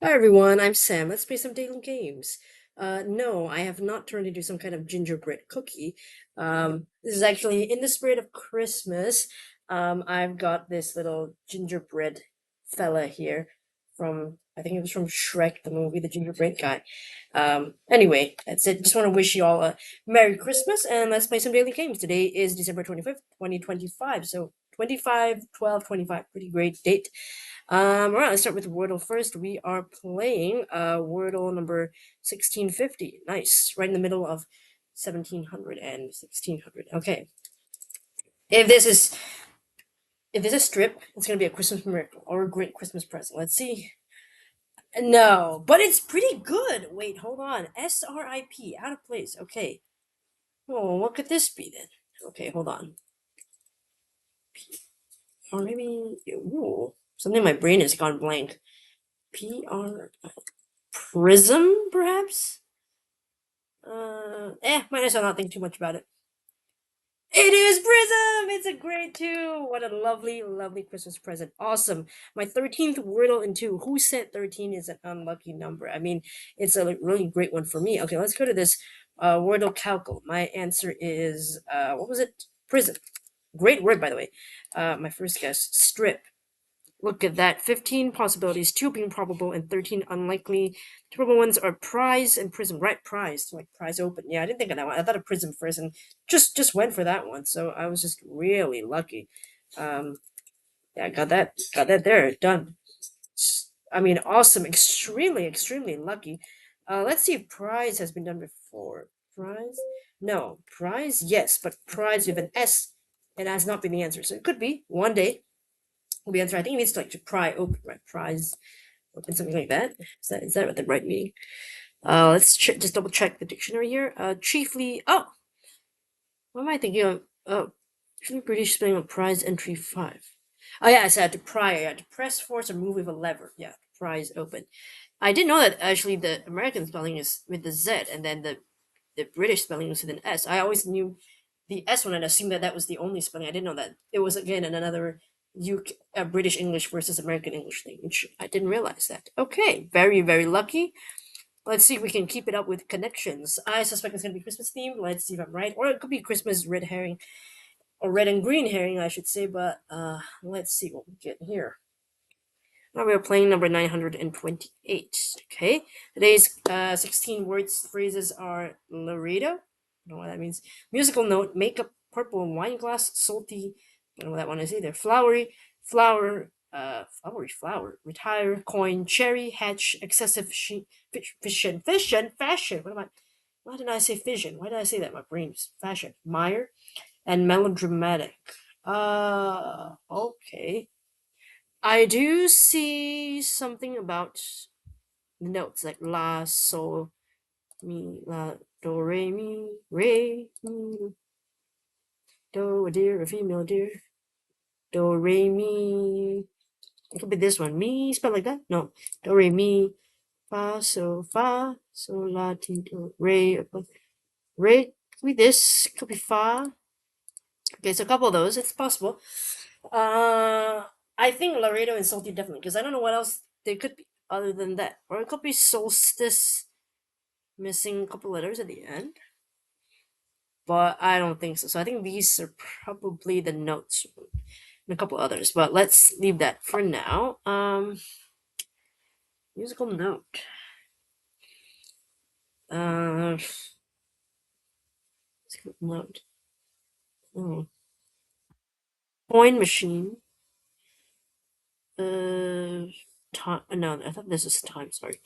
Hi everyone, I'm Sam. Let's play some dating games. No, I have not turned into some kind of gingerbread cookie. This is actually in the spirit of Christmas. I've got this little gingerbread fella here from, I think it was from Shrek, the movie, the gingerbread guy. Anyway, that's it. Just want to wish you all a Merry Christmas and let's play some daily games. Today is December 25th, 2025. So 25/12/25, pretty great date. All right, let's start with Wordle first. We are playing Wordle number 1650. Nice, right in the middle of 1700 and 1600. Okay, if this is if this is strip, it's gonna be a Christmas miracle or a great Christmas present. Let's see. No, but it's pretty good. Wait, hold on. SRIP, out of place. Okay. Oh, what could this be then? Okay, hold on. Or maybe ooh, something in my brain has gone blank. PR Prism, perhaps? Might as well not think too much about it. It is Prism! It's a grade 2! What a lovely, lovely Christmas present. Awesome. My 13th Wordle in 2. Who said 13 is an unlucky number? I mean, it's a really great one for me. Okay, let's go to this Wordle Calcle. My answer is, what was it? Prism. Great word, by the way. My first guess, strip. Look at that. 15 possibilities, 2 being probable and 13 unlikely. The probable ones are prize and prism. Right, prize. Like prize open. Yeah, I didn't think of that one. I thought of prism first and just went for that one. So I was just really lucky. Yeah, got that there. Done. I mean, awesome. Extremely, extremely lucky. Let's see if prize has been done before. Prize? No. Prize? Yes, but prize with an S. It has not been the answer. So it could be one day will be answer. I think it means to pry open, right? Prize open, something like that. Is that what the right meaning? Let's just double check the dictionary here. Chiefly, what am I thinking of? Oh, chiefly British spelling of prize entry 5. Oh yeah, I said to pry. I had to press, force, or move with a lever. Yeah, prize open. I didn't know that actually the American spelling is with the Z, and then the British spelling was with an S. I always knew the S one and assumed that that was the only spelling. I didn't know that it was again another UK, British English versus American English thing. Which I didn't realize that. Okay, very very lucky. Let's see if we can keep it up with connections. I suspect it's gonna be Christmas themed. Let's see if I'm right, or it could be Christmas red herring or red and green herring, I should say. But let's see what we get here. Now we are playing number 928. Okay, today's 16 words phrases are Laredo. I don't know what that means. Musical note, makeup, purple wine glass, salty. I don't know what that one is either. Flowery, flower, flowery flower. Retire, coin, cherry, hatch, excessive, fission, fashion. What am I? Why did I say fission? Why did I say that? My brain's fashion. Mire and melodramatic. Okay. I do see something about notes like la, sol, mi, la, do, re, mi, do, a deer, a female deer, do, re, mi. It could be this one. Mi, spelled like that? No. Do, re, mi, fa, so, la, ti, do, re. Re, could be this. Could be fa. Okay, so a couple of those. It's possible. I think Laredo and Salty definitely, because I don't know what else they could be other than that. Or it could be Solstice, missing a couple letters at the end. But I don't think so. So I think these are probably the notes and a couple others. But let's leave that for now. Musical note. Musical note. Oh. Coin machine. Time. No, I thought this was time. Sorry.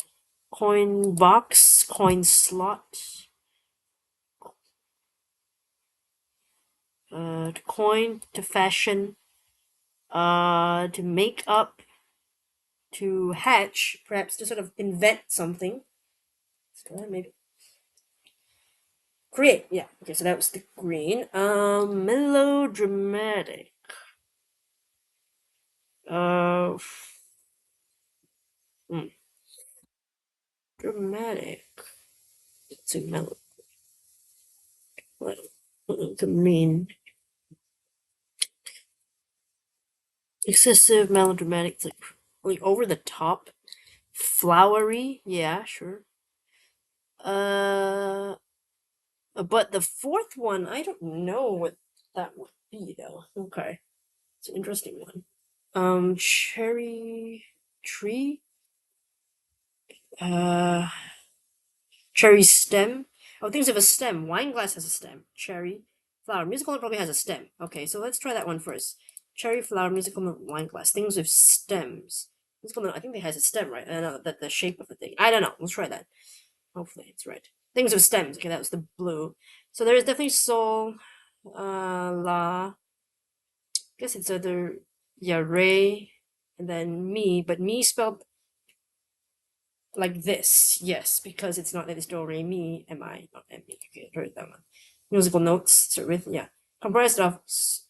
Coin box. Coin slot. To coin, to fashion, to make up, to hatch, perhaps to sort of invent something. Maybe create. Yeah. Okay, so that was the green. Melodramatic. Uh, hmm, dramatic. It's a melo. What could mean? Excessive melodramatic. It's like over the top. Flowery, yeah, sure. Uh, but the fourth one, I don't know what that would be though. Okay, it's an interesting one. Cherry tree. Uh, cherry stem. Oh, things have a stem. Wine glass has a stem. Cherry flower. Musical note probably has a stem. Okay, so let's try that one first. Cherry flower, musical note, wine glass. Things with stems. Musical note. I think it has a stem, right? I don't know that the shape of the thing. I don't know. Let's try that. Hopefully it's right. Things with stems. Okay, that was the blue. So there is definitely sol, la. I guess it's either yeah, Ray, and then me, but me spelled like this, yes, because it's not that it's do re mi am I not m e. Okay, heard that one. Musical notes start with yeah. Comprised of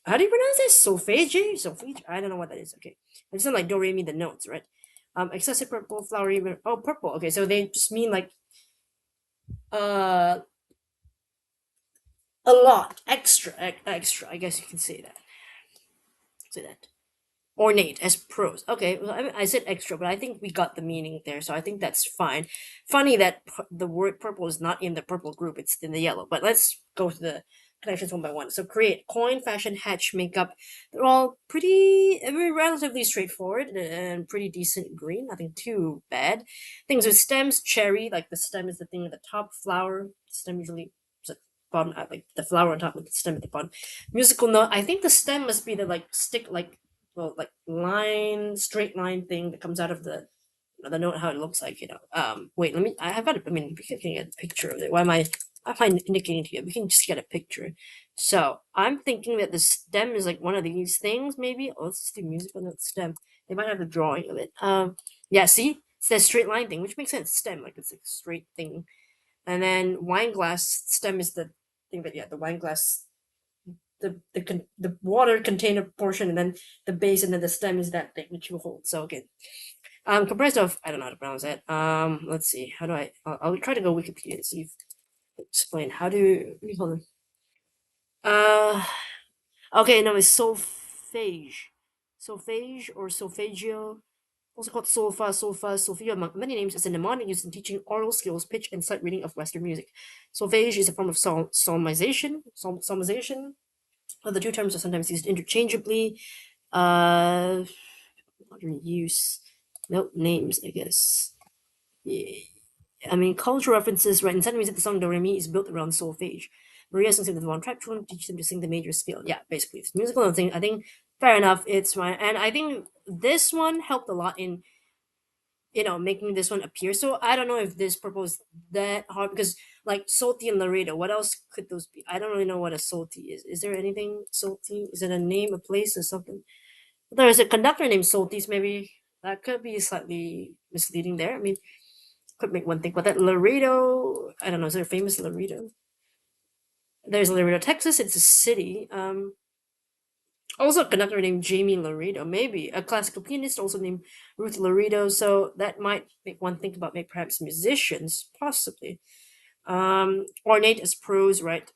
how do you pronounce this? Solfege? Solfege? I don't know what that is. Okay, it's not like do re mi the notes, right? Excessive purple, flowery. Oh, purple. Okay, so they just mean like uh a lot, extra, extra. I guess you can say that. Say that. Ornate as prose. Okay, well, I said extra, but I think we got the meaning there, so I think that's fine. Funny that the word purple is not in the purple group; it's in the yellow. But let's go to the connections one by one. So create, coin, fashion, hatch, makeup. They're all pretty, relatively straightforward and pretty decent green. Nothing too bad. Things with stems, cherry, like the stem is the thing at the top. Flower, stem usually is at the bottom, like the flower on top with the stem at the bottom. Musical note. I think the stem must be the like stick like well like line straight line thing that comes out of the note how it looks like wait let me I've got it. I mean we can get a picture of it. Why am I indicating to you? We can just get a picture. So I'm thinking that the stem is like one of these things maybe. Oh, let's just do musical note stem. They might have a drawing of it. Yeah, see, it's that straight line thing, which makes sense. Stem, like it's like a straight thing. And then wine glass stem is the thing that yeah the wine glass the water container portion, and then the base, and then the stem is that thing which you hold. So okay, comprised of I don't know how to pronounce that. Let's see. How do I'll try to go Wikipedia to see if explain how do we call them. Uh, okay, no, it's solfege, solfege or solfeggio. Also called solfege, among many names, is a mnemonic used in teaching oral skills, pitch, and sight reading of Western music. Solfege is a form of psalmization. The two terms are sometimes used interchangeably. Modern use. Nope, names, I guess. Yeah. I mean, cultural references, right? In Southern music, the song Do Re Mi is built around solfege. Maria sings it with one track, to teach them to sing the major scale. Yeah, basically, it's musical noting. I think fair enough. It's fine, and I think this one helped a lot in making this one appear. So I don't know if this purple is that hard because like salty and Laredo. What else could those be? I don't really know what a salty is. Is there anything salty? Is it a name, a place, or something? There is a conductor named Soltis. Maybe that could be slightly misleading there. I mean, could make one think, but that Laredo, I don't know. Is there a famous Laredo? There's Laredo, Texas. It's a city. Also a conductor named Jamie Laredo. Maybe a classical pianist also named Ruth Laredo. So that might make one think about maybe perhaps musicians, possibly. Ornate as prose, right?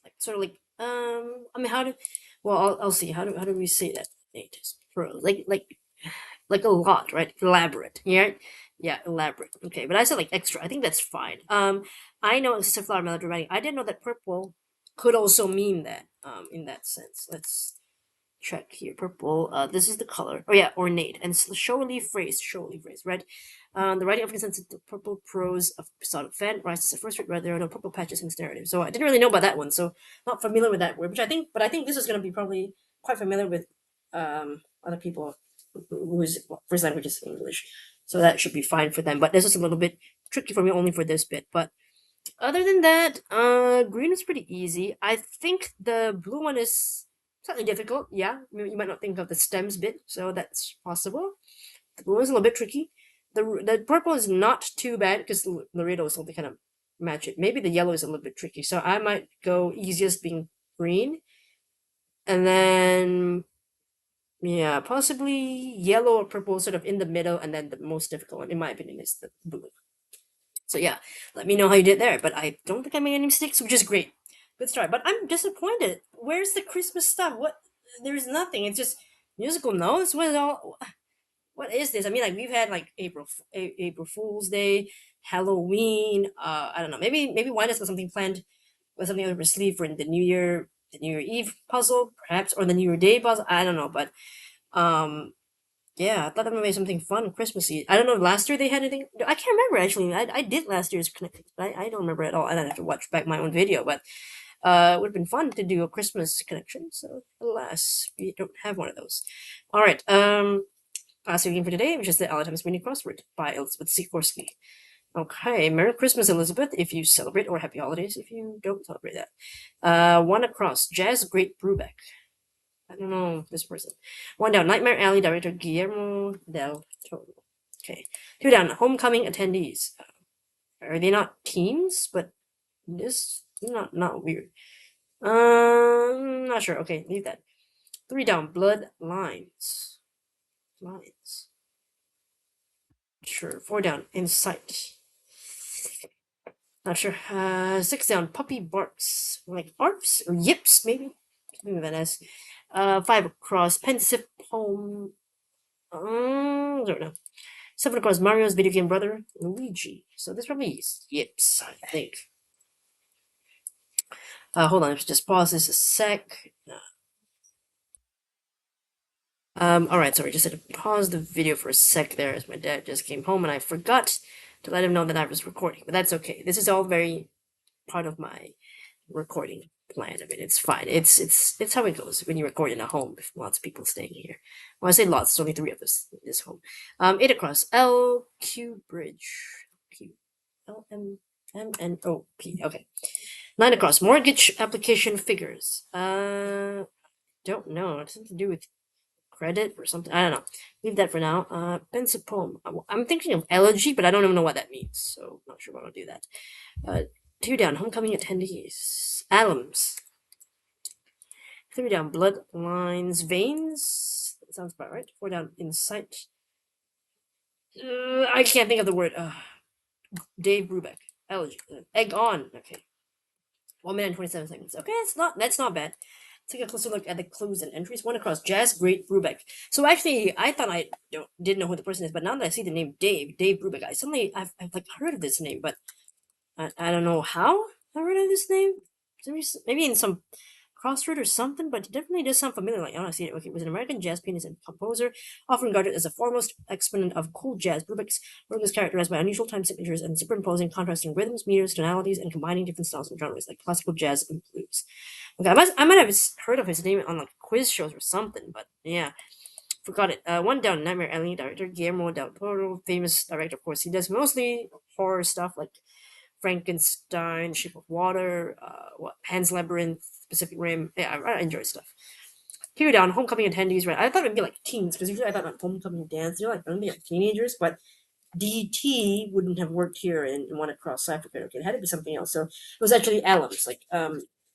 Like sort of like I mean, how do? Well, I'll see. How do we say that? Ornate as prose, like a lot, right? Elaborate, yeah, yeah, elaborate. Okay, but I said like extra. I think that's fine. I know excessive flower melodramatic. I didn't know that purple could also mean that. In that sense, let's check here. Purple. This is the color. Oh yeah, ornate and showily phrased. Showily phrased, right? The writing often consensus the purple prose of Sonic Fan rises at first rate, right? There are no purple patches in this narrative. So I didn't really know about that one, so not familiar with that word. But I think this is going to be probably quite familiar with other people whose first language is English. So that should be fine for them. But this is a little bit tricky for me only for this bit. But other than that, green is pretty easy. I think the blue one is slightly difficult. Yeah, you might not think of the stems bit, so that's possible. The blue is a little bit tricky. The purple is not too bad because Laredo is something kind of match it. Maybe the yellow is a little bit tricky, so I might go easiest being green, and then yeah, possibly yellow or purple, sort of in the middle, and then the most difficult one, in my opinion, is the blue. So yeah, let me know how you did there. But I don't think I made any mistakes, which is great. Good start. But I'm disappointed. Where's the Christmas stuff? What? There's nothing. It's just musical notes. What is all? what is this? I mean, like we've had like April Fool's Day, Halloween. I don't know. Maybe Wine has got something planned with something up her sleeve for the New Year Eve puzzle, perhaps, or the New Year Day puzzle. I don't know, but um, yeah, I thought that might be something fun Christmassy. I don't know. Last year they had anything. I can't remember actually. I did last year's Connections, but I don't remember at all. I don't have to watch back my own video, but it would have been fun to do a Christmas connection. So alas, we don't have one of those. All right. Last game for today, which is the Allenham's Mini Crossword by Elizabeth Sikorsky. Okay, Merry Christmas, Elizabeth, if you celebrate, or Happy Holidays if you don't celebrate that. One across, Jazz Great Brubeck. I don't know this person. One down, Nightmare Alley director Guillermo del Toro. Okay, two down, Homecoming attendees. Are they not teens? But this not weird. Not sure. Okay, leave that. Three down, Blood Lines. Lines. Sure. Four down, Insight. Not sure. Six down, Puppy Barks. Like arps or yips, maybe. Something that has. Five across, Pensive Poem. Don't know. Seven across, Mario's video game brother, Luigi. So this probably is yips, I think. Hold on, let's just pause this a sec. Alright, sorry, just had to pause the video for a sec there as my dad just came home and I forgot to let him know that I was recording, but that's okay. This is all very part of my recording plan. I mean, it's fine. It's how it goes when you record in a home with lots of people staying here. Well, I say lots, there's only three of us in this home. Eight across, LQ Bridge. Q L M M N O P. Okay. Nine across, mortgage application figures. Don't know. It's something to do with credit or something. I don't know. Leave that for now. Pensive Poem. I'm thinking of elegy, but I don't even know what that means, so not sure if I'll do that. Two down, Homecoming attendees. Alums. Three down, Bloodlines. Veins. That sounds about right. Four down, Insight. I can't think of the word. Dave Brubeck. Elegy. Egg on. Okay. 1 minute and 27 seconds. Okay, that's not bad. Take a closer look at the clues and entries. One across, Jazz Great Brubeck. So actually, I thought I didn't know who the person is, but now that I see the name Dave Brubeck, I've like heard of this name, but I don't know how I heard of this name. Maybe in some crossword or something, but it definitely does sound familiar. Like, I want to see it. Okay, it was an American jazz pianist and composer, often regarded as a foremost exponent of cool jazz. Brubeck's work is characterized by unusual time signatures and superimposing contrasting rhythms, meters, tonalities, and combining different styles and genres like classical jazz and blues. Okay, I might have heard of his name on like quiz shows or something, but yeah, forgot it. One down, Nightmare Alley director Guillermo del Toro, famous director, of course. He does mostly horror stuff like Frankenstein, Shape of Water, Pan's Labyrinth, Pacific Rim. Yeah, I enjoy stuff. Here down, Homecoming attendees, right? I thought it'd be like teens, because usually I thought like Homecoming dance, like only like teenagers, but DT wouldn't have worked here in One Across Africa. Okay, it had to be something else. So it was actually alums, like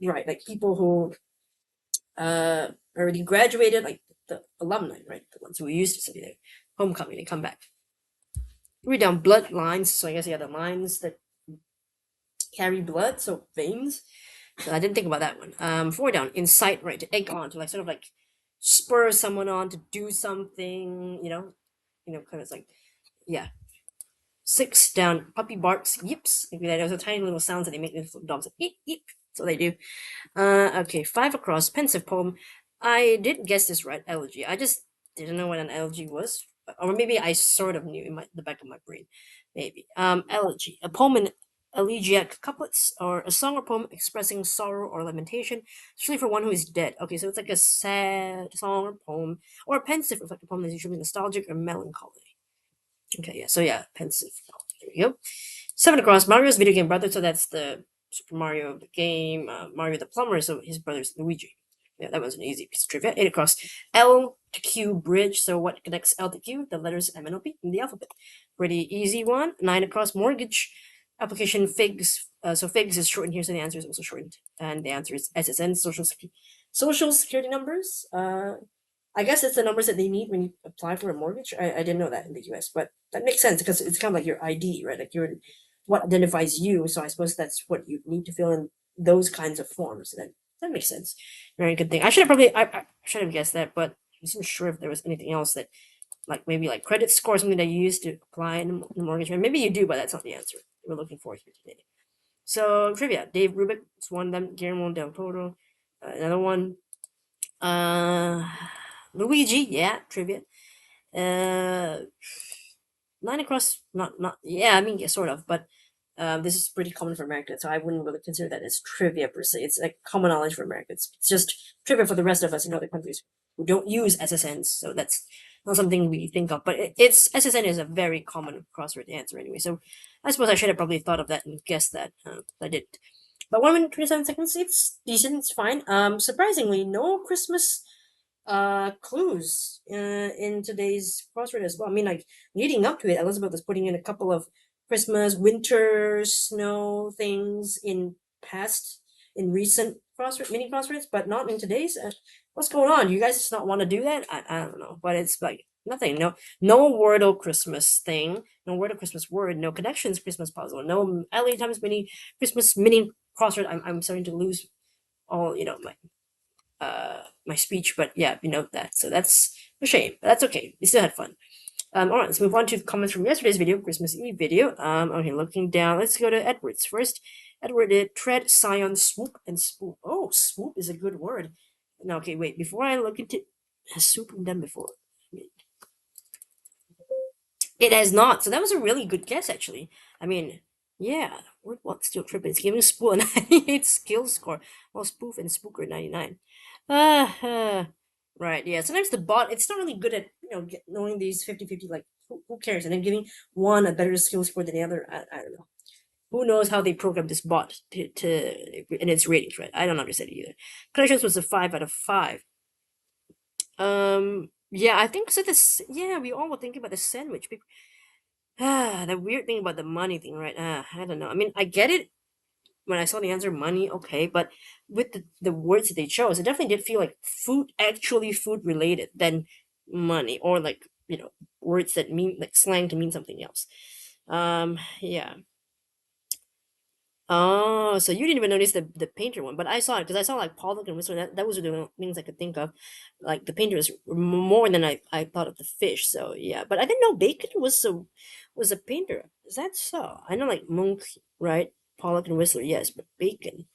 right, like people who already graduated, like the alumni, right? The ones who used to study there. Homecoming, they come back. Read down bloodlines, so I guess you have the lines that carry blood, so veins. So I didn't think about that one. Four down, incite, right, to egg on, to like sort of like spur someone on to do something, kind of like, yeah. Six down, puppy barks, yips. Maybe those are tiny little sounds that they make with dogs, like yip, yip. So they do. Okay, five across, pensive poem. I did guess this right, elegy. I just didn't know what an elegy was, or maybe I sort of knew in the back of my brain, maybe. Elegy, a poem in elegiac couplets, or a song or poem expressing sorrow or lamentation, especially for one who is dead. Okay, so it's like a sad song or poem, or a pensive reflective poem that's usually nostalgic or melancholy. Okay, yeah, so yeah, pensive. There we go. Seven across, Mario's video game brother, so that's the Super Mario the game, Mario the plumber, so his brother's Luigi. Yeah, that was an easy piece of trivia. Eight across, L to Q bridge, so what connects L to Q? The letters M and O P in the alphabet. Pretty easy one. Nine across, mortgage application figs. So figs is shortened here, so the answer is also shortened. And the answer is SSN, social security numbers. I guess it's the numbers that they need when you apply for a mortgage. I didn't know that in the US, but that makes sense because it's kind of like your ID, right? Like what identifies you. So I suppose that's what you need to fill in those kinds of forms. That makes sense. Very good thing. I should have guessed that, but I wasn't sure if there was anything else that like maybe like credit score, something that you use to apply in the mortgage. Maybe you do, but that's not the answer we're looking for here today. So trivia: Dave Rubik is one of them. Guillermo del Toro, another one. Uh, Luigi, yeah, trivia. Uh, Line across, not yeah, I mean yeah, sort of, but this is pretty common for Americans, so I wouldn't really consider that as trivia per se. It's like common knowledge for Americans. It's just trivia for the rest of us in other countries who don't use SSNs, so that's not something we think of. But it's SSN is a very common crossword answer anyway. So I suppose I should have probably thought of that and guessed that. I didn't. But 1 minute 27 seconds, it's decent, it's fine. Surprisingly, no Christmas clues in today's crossword as well. I mean, like leading up to it, Elizabeth was putting in a couple of Christmas, winter, snow things in recent crossword mini crosswords, but not in today's. What's going on? You guys just not want to do that? I don't know, but it's like nothing. No Wordle Christmas thing. No Wordle Christmas word. No connections Christmas puzzle. No LA Times mini Christmas mini crossword. I'm starting to lose all my speech, but yeah, we know that. So that's a shame, but that's okay. We still had fun. All right, let's move on to comments from yesterday's video, Christmas Eve video. Okay, looking down, let's go to Edwards first. Edward did tread, scion, swoop, and spoop. Oh, swoop is a good word. Now, okay, wait, before I look into, has swoop been done before? It has not. So that was a really good guess, actually. I mean, yeah, what steel trip is giving spool a 98 skill score, while spoof and spooker 99. Right, yeah. Sometimes the bot, it's not really good at, knowing these 50-50, like, who cares? And then giving one a better skill score than the other. I don't know. Who knows how they programmed this bot in its ratings, right? I don't understand it either. Connections was a 5 out of 5. Yeah, I think so. Yeah, we all were thinking about the sandwich. The weird thing about the money thing, right? I don't know. I mean, I get it when I saw the answer money, okay, but with the words that they chose, it definitely did feel like actually food related than money, or like, words that mean like slang to mean something else. Yeah. Oh, so you didn't even notice the painter one, but I saw it because I saw like Pollock and Whistler. That was the only things I could think of. Like the painter was more than I thought of the fish. So yeah, but I didn't know Bacon was a painter. Is that so? I know like Monk, right? Pollock and Whistler, yes, but Bacon,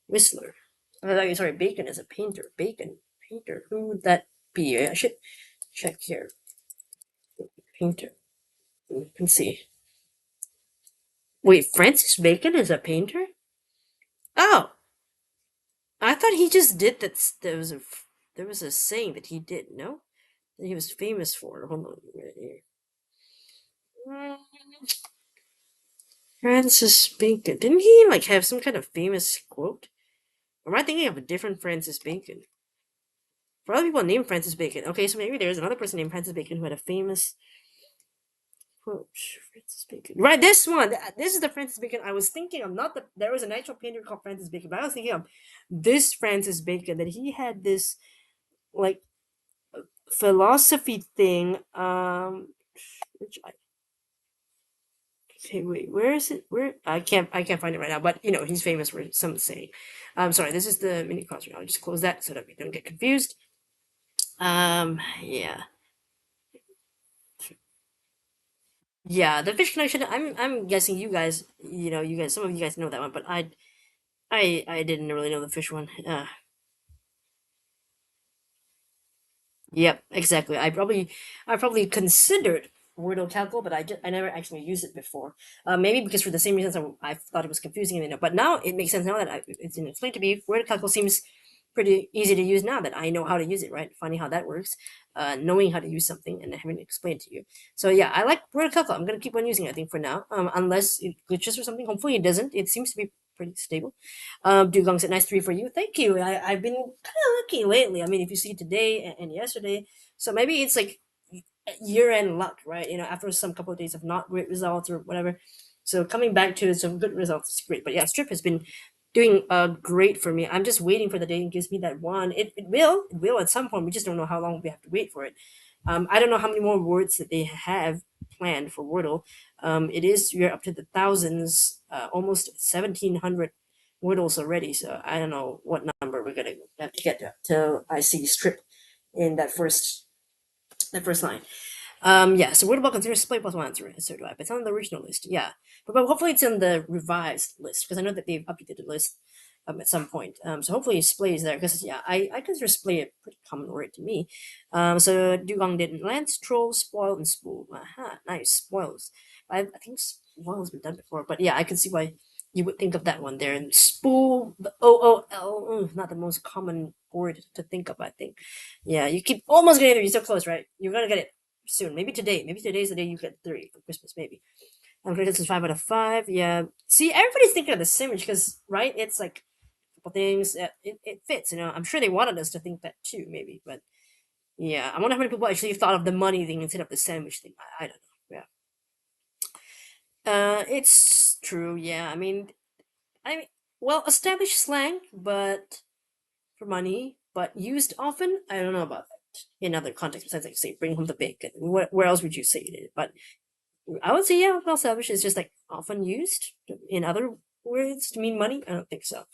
Whistler. Sorry, Bacon is a painter. Bacon painter. Who would that be? I should check here. Painter. Let's see. Wait, Francis Bacon is a painter? Oh, I thought he just did that. There was a saying that he did. No, that he was famous for. Hold on, right here. Mm, Francis Bacon. Didn't he like have some kind of famous quote? Or am I thinking of a different Francis Bacon? For other people named Francis Bacon. Okay, so maybe there's another person named Francis Bacon who had a famous quote. Francis Bacon. Right, this one. This is the Francis Bacon I was thinking of. Not that there was an actual painter called Francis Bacon, but I was thinking of this Francis Bacon that he had this like philosophy thing. Which okay, wait, where is it? Where I can't find it right now. But he's famous for some saying. Sorry, this is the mini crossword. I'll just close that so that we don't get confused. Yeah, yeah, the fish connection. I'm guessing you guys, some of you guys know that one, but I didn't really know the fish one. Yep, exactly. I probably considered Wordle Calcul, but I never actually used it before. Maybe because for the same reasons I thought it was confusing, but now it makes sense now that it's been explained to me. Wordle Calcul seems pretty easy to use now that I know how to use it, right? Finding how that works, knowing how to use something and having it explained to you. So yeah, I like Wordle Calcul. I'm gonna keep on using it, I think, for now. Unless it glitches or something. Hopefully it doesn't. It seems to be pretty stable. Dugong said, nice 3 for you. Thank you. I've been kind of lucky lately. I mean, if you see today and yesterday, so maybe it's like year-end luck, right? After some couple of days of not great results or whatever. So coming back to some good results is great. But yeah, Strip has been doing great for me. I'm just waiting for the day it gives me that one. It will at some point. We just don't know how long we have to wait for it. I don't know how many more words that they have planned for Wordle. We're up to the thousands, almost 1,700 Wordles already. So I don't know what number we're gonna have to get to till I see Strip in that first line. Yeah, so Wordle considers display plus one answer, so do I. But it's on the original list, yeah. But hopefully it's in the revised list, because I know that they've updated the list at some point. So hopefully display is there, because yeah, I consider display a pretty common word to me. So Dugong didn't land, troll, spoil, and spool. Aha, nice, spoils. I think spoil has been done before, but yeah, I can see why you would think of that one there. And spool, the OOL, not the most common word to think of, I think. Yeah, you keep almost getting it, you're so close, right? You're gonna get it soon. Maybe today. Maybe today's the day you get 3 for Christmas. Maybe. I'm gonna this 5 out of 5. Yeah. See, everybody's thinking of the same because right, it's like a couple things. It fits. I'm sure they wanted us to think that too. Maybe, but yeah, I wonder how many people actually thought of the money thing instead of the sandwich thing. I don't know. Yeah. It's true. Yeah. I mean, well, established slang, but for money, but used often. I don't know about that in other contexts besides like say bring home the bacon. Where else would you say it? But I would say, yeah, well, selfish is just like often used in other words to mean money. I don't think so.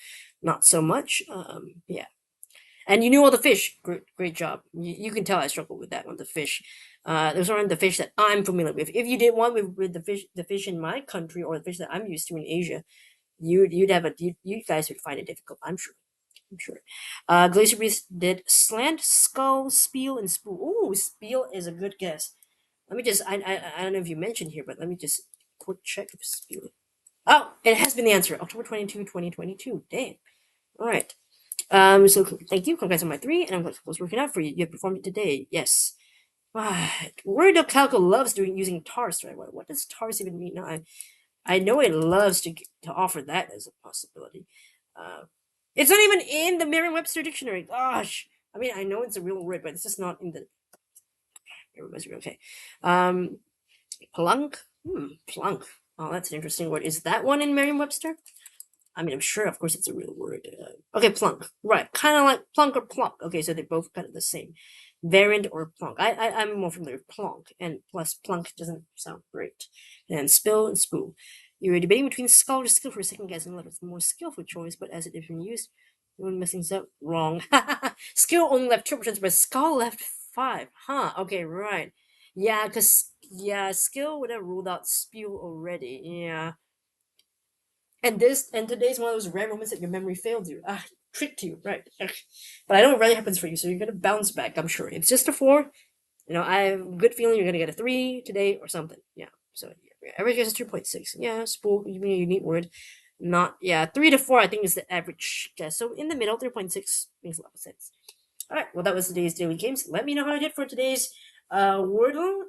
Not so much. Yeah. And you knew all the fish. Great job. You can tell I struggled with that one. The fish. Those aren't the fish that I'm familiar with. If you did one with the fish in my country or the fish that I'm used to in Asia, you'd have you guys would find it difficult. I'm sure. I'm sure. Glacier Breeze did slant, skull, spiel, and spool. Ooh, spiel is a good guess. Let me just, I don't know if you mentioned here, but let me just quick check if spiel. Oh, it has been the answer. October 22, 2022. Dang. All right. So thank you. Congrats on my 3, and I'm glad was working out for you. You have performed it today. Yes. Wordle Calco loves using tars, right? What does tars even mean? No, I know it loves to offer that as a possibility. Uh, it's not even in the Merriam-Webster dictionary. Gosh, I mean, I know it's a real word, but it's just not in the. Everybody's okay. Plunk. Plunk. Oh, that's an interesting word. Is that one in Merriam-Webster? I mean, I'm sure, of course, it's a real word. Okay, plunk. Right, kind of like plunk or plunk. Okay, so they're both kind of the same. Variant or plunk. I'm more familiar with plonk, and plus plunk doesn't sound great. And spill and spool. You were debating between skull or skill for a second guessing left with the more skillful choice, but as it has been used, you're messing up. Wrong. Skill only left 2%, but skull left 5. Huh, okay, right. Yeah, because, yeah, skill would have ruled out spew already. Yeah. And today's one of those rare moments that your memory failed you. Tricked you, right? But I know it rarely happens for you, so you're gonna bounce back. I'm sure. It's just a 4. I have a good feeling you're gonna get a 3 today or something. Yeah. So yeah, average guess is 2.6. Yeah, spool. You mean a unique word? Not yeah. 3 to 4, I think, is the average guess. So in the middle, 3.6 makes a lot of sense. All right. Well, that was today's daily games. Let me know how I did for today's Wordle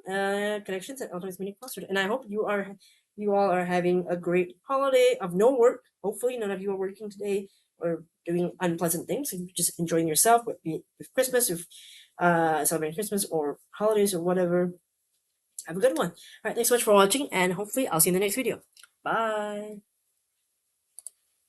connections at Ultimate Mini Crossword, and I hope you all are having a great holiday of no work. Hopefully, none of you are working today or doing unpleasant things. You're just enjoying yourself, with Christmas, with celebrating Christmas or holidays or whatever. Have a good one. All right. Thanks so much for watching, and hopefully, I'll see you in the next video. Bye.